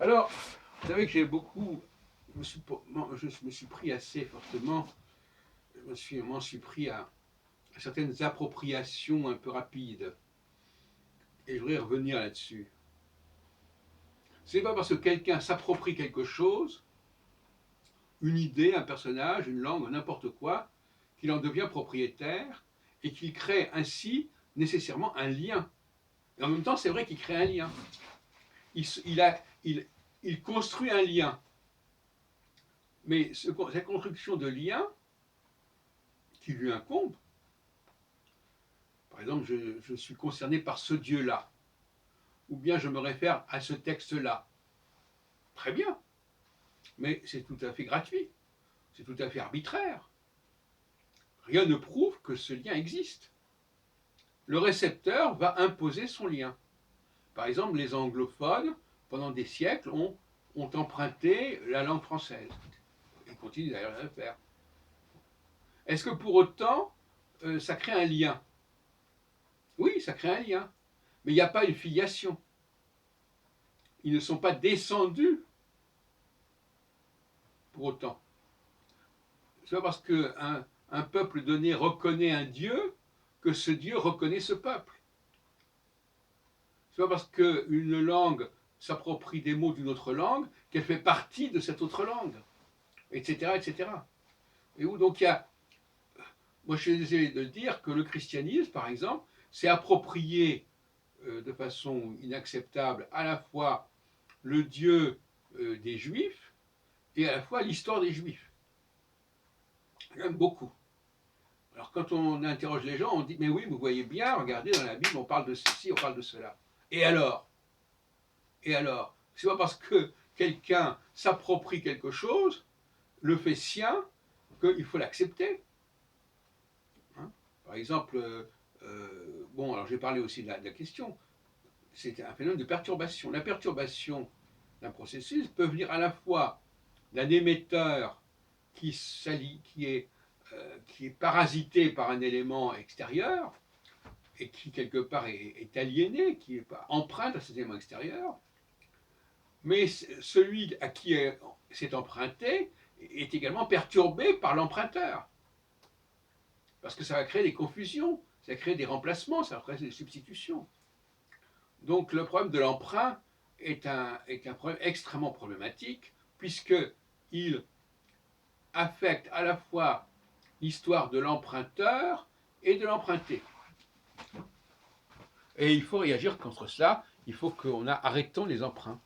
Alors, vous savez que j'ai beaucoup, je me suis pris assez fortement, m'en suis pris à certaines appropriations un peu rapides. Et je voudrais revenir là-dessus. C'est pas parce que quelqu'un s'approprie quelque chose, une idée, un personnage, une langue, n'importe quoi, qu'il en devient propriétaire et qu'il crée ainsi nécessairement un lien. Et en même temps, c'est vrai qu'il crée un lien. Il construit un lien. Mais cette construction de lien qui lui incombe, par exemple, je suis concerné par ce Dieu-là, ou bien je me réfère à ce texte-là. Très bien, mais c'est tout à fait gratuit, c'est tout à fait arbitraire. Rien ne prouve que ce lien existe. Le récepteur va imposer son lien. Par exemple, les anglophones, pendant des siècles, ont emprunté la langue française. Ils continuent d'ailleurs à le faire. Est-ce que pour autant, ça crée un lien? Oui, ça crée un lien. Mais il n'y a pas une filiation. Ils ne sont pas descendus pour autant. C'est pas parce qu'un peuple donné reconnaît un Dieu que ce Dieu reconnaît ce peuple. C'est pas parce qu'une langue s'approprie des mots d'une autre langue qu'elle fait partie de cette autre langue, etc., etc. Et où donc il y a, moi je suis désolé de dire que le christianisme, par exemple, s'est approprié de façon inacceptable à la fois le Dieu des Juifs et à la fois l'histoire des Juifs. J'aime beaucoup. Alors quand on interroge les gens, on dit, mais oui, vous voyez bien, regardez dans la Bible, on parle de ceci, on parle de cela. Et alors? Et alors? C'est pas parce que quelqu'un s'approprie quelque chose, le fait sien, qu'il faut l'accepter. Hein. Par exemple, bon, alors j'ai parlé aussi de la question, c'est un phénomène de perturbation. La perturbation d'un processus peut venir à la fois d'un émetteur qui est parasité par un élément extérieur et qui quelque part est aliéné, qui est empreinte à cet élément extérieur, mais celui à qui c'est emprunté est également perturbé par l'emprunteur, parce que ça va créer des confusions, ça va créer des remplacements, ça va créer des substitutions. Donc le problème de l'emprunt est un problème extrêmement problématique, puisqu'il affecte à la fois l'histoire de l'emprunteur et de l'emprunté. Et il faut réagir contre cela, il faut qu'on arrêtons les emprunts.